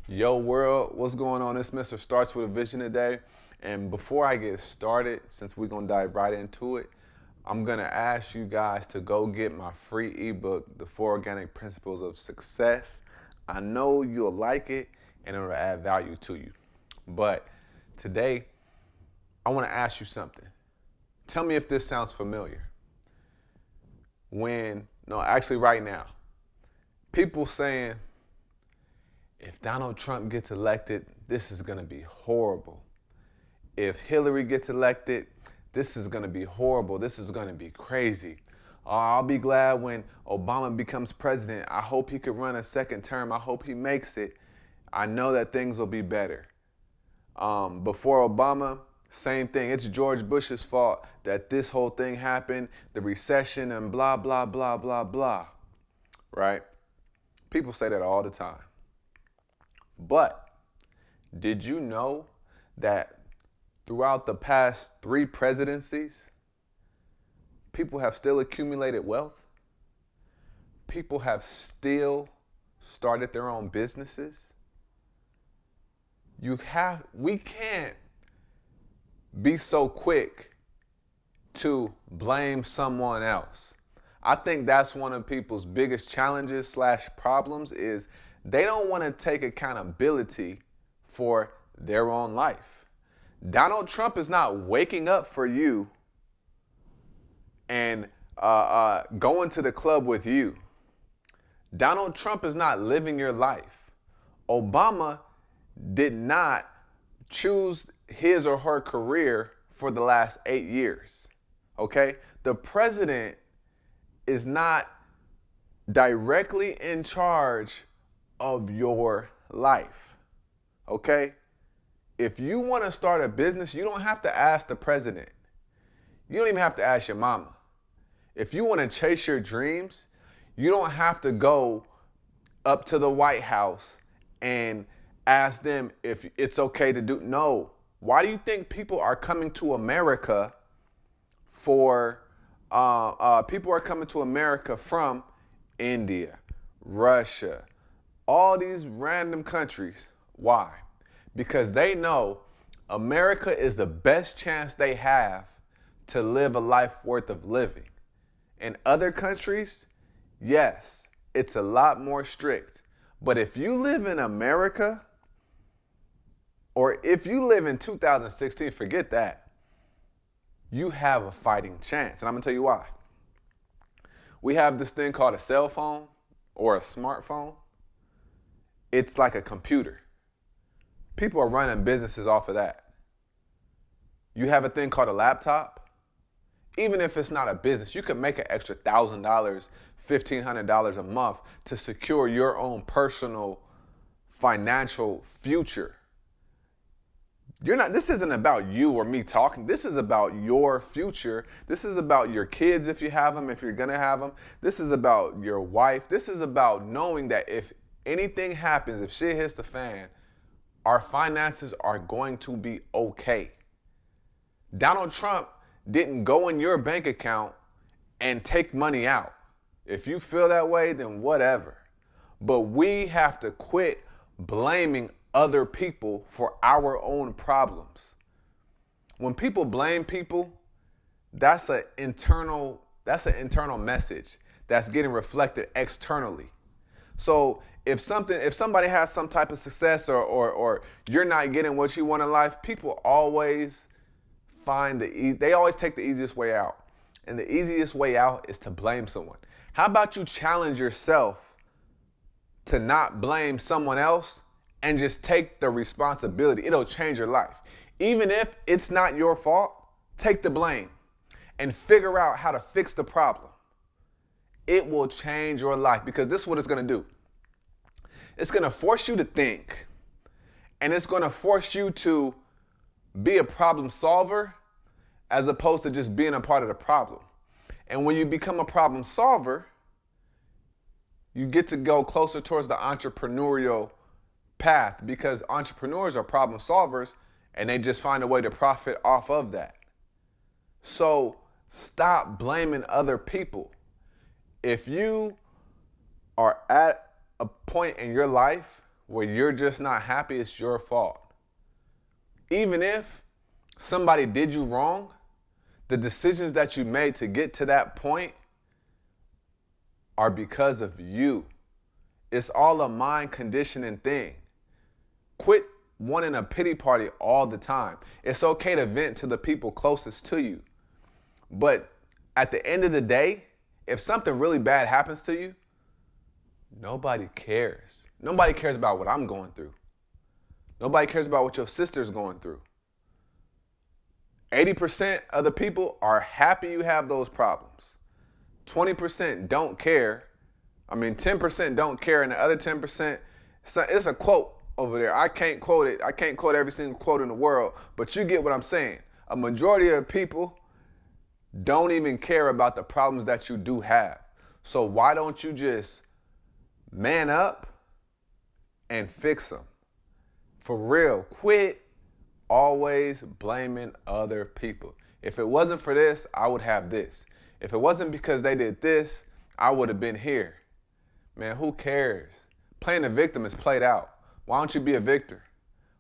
Yo world, what's going on? This Mr. Starts with a Vision today. And before I get started, since we're gonna dive right into it, I'm gonna ask you guys to go get my free ebook, The Four Organic Principles of Success. I know you'll like it and it'll add value to you. But today, I wanna ask you something. Tell me if this sounds familiar. No, actually right now, people saying, if Donald Trump gets elected, this is going to be horrible. If Hilary gets elected, this is going to be horrible. This is going to be crazy. I'll be glad when Obama becomes president. I hope he could run a second term. I hope he makes it. I know that things will be better. Before Obama, same thing. It's George Bush's fault that this whole thing happened, the recession and blah, blah, blah, blah, blah. Right? People say that all the time. But did you know that throughout the past 3 presidencies, people have still accumulated wealth? People have still started their own businesses? We can't be so quick to blame someone else. I think that's one of people's biggest challenges / problems is they don't want to take accountability for their own life. Donald Trump is not waking up for you and going to the club with you. Donald Trump is not living your life. Obama did not choose his or her career for the last 8 years. Okay? The president is not directly in charge of your life. Okay? If you want to start a business, you don't have to ask the president. You don't even have to ask your mama. If you want to chase your dreams, you don't have to go up to the White House and ask them if it's okay to do. No. Why do you think people are coming to America people are coming to America from India, Russia, all these random countries? Why? Because they know America is the best chance they have to live a life worth of living. In other countries, yes, it's a lot more strict. But if you live in America, or if you live in 2016, forget that. You have a fighting chance. And I'm going to tell you why. We have this thing called a cell phone or a smartphone. It's like a computer. People are running businesses off of that. You have a thing called a laptop. Even if it's not a business, you can make an extra $1,000, $1,500 a month to secure your own personal financial future. This isn't about you or me talking. This is about your future. This is about your kids if you have them, if you're going to have them. This is about your wife. This is about knowing that if anything happens, if shit hits the fan, our finances are going to be okay. Donald Trump didn't go in your bank account and take money out. If you feel that way, then whatever. But we have to quit blaming other people for our own problems. When people blame people, that's an internal message that's getting reflected externally. So if somebody has some type of success or you're not getting what you want in life, people always they always take the easiest way out. And the easiest way out is to blame someone. How about you challenge yourself to not blame someone else and just take the responsibility? It'll change your life. Even if it's not your fault, take the blame and figure out how to fix the problem. It will change your life because this is what it's going to do. It's going to force you to think, and it's going to force you to be a problem solver as opposed to just being a part of the problem. And when you become a problem solver, you get to go closer towards the entrepreneurial path because entrepreneurs are problem solvers and they just find a way to profit off of that. So stop blaming other people. If you are at a point in your life where you're just not happy, it's your fault. Even if somebody did you wrong, the decisions that you made to get to that point are because of you. It's all a mind conditioning thing. Quit wanting a pity party all the time. It's okay to vent to the people closest to you. But at the end of the day, if something really bad happens to you, nobody cares. Nobody cares about what I'm going through. Nobody cares about what your sister's going through. 80% of the people are happy you have those problems. 20% don't care. 10% don't care, and the other 10%, it's a quote over there. I can't quote it. I can't quote every single quote in the world, but you get what I'm saying. A majority of people don't even care about the problems that you do have. So why don't you just man up and fix them? For real, quit always blaming other people. If it wasn't for this, I would have this. If it wasn't because they did this, I would have been here. Man, who cares? Playing the victim is played out. Why don't you be a victor?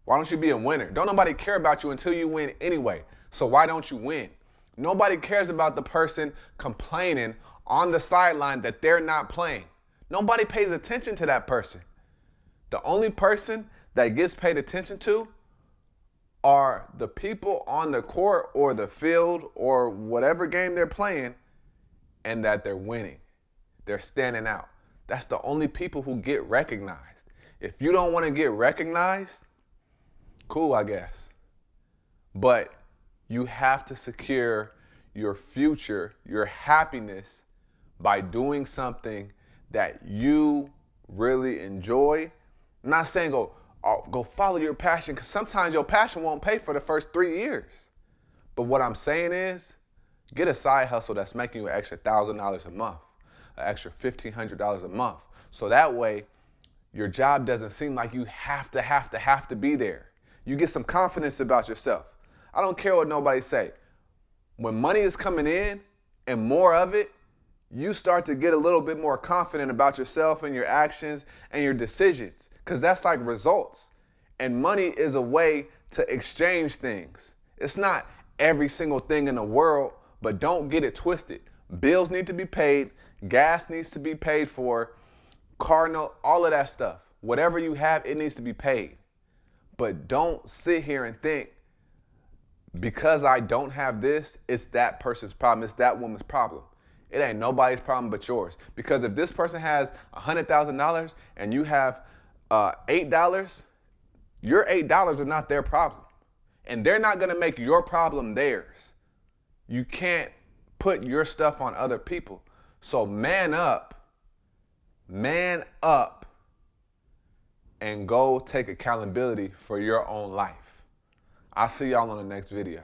Why don't you be a winner? Don't nobody care about you until you win anyway. So why don't you win? Nobody cares about the person complaining on the sideline that they're not playing. Nobody pays attention to that person. The only person that gets paid attention to are the people on the court or the field or whatever game they're playing, and that they're winning. They're standing out. That's the only people who get recognized. If you don't want to get recognized, cool, I guess. But you have to secure your future, your happiness, by doing something that you really enjoy. I'm not saying go follow your passion, because sometimes your passion won't pay for the first 3 years. But what I'm saying is, get a side hustle that's making you an extra $1,000 a month, an extra $1,500 a month. So that way, your job doesn't seem like you have to be there. You get some confidence about yourself. I don't care what nobody say. When money is coming in and more of it, you start to get a little bit more confident about yourself and your actions and your decisions, because that's like results. And money is a way to exchange things. It's not every single thing in the world, but don't get it twisted. Bills need to be paid, gas needs to be paid for, car note, all of that stuff. Whatever you have, it needs to be paid. But don't sit here and think, because I don't have this, it's that person's problem, it's that woman's problem. It ain't nobody's problem but yours. Because if this person has $100,000 and you have $8, your $8 is not their problem. And they're not gonna make your problem theirs. You can't put your stuff on other people. So man up, and go take accountability for your own life. I'll see y'all on the next video.